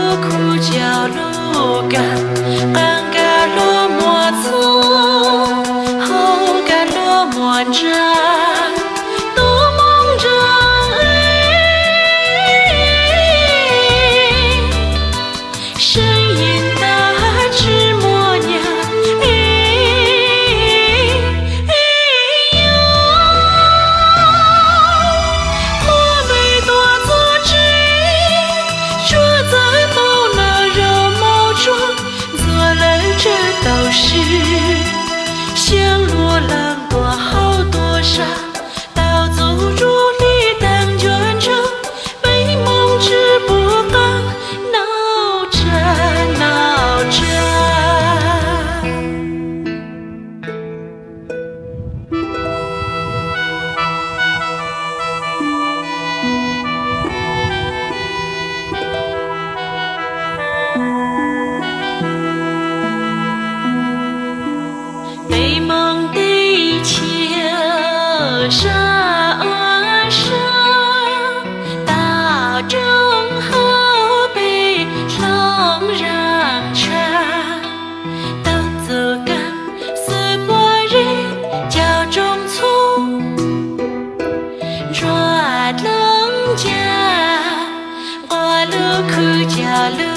lúa khu chào lúa càng cả lúa mùa thu hậu cả lúa mùa trăng tôi mong rằng声音大致默念我每多做之说在包那肉毛中做了这道事香罗浪多好多沙道走入里当卷成美梦之不刚闹着闹着美梦的桥上上大正后被浪让船到走干四波人叫中粗抓冷家我路苦叫路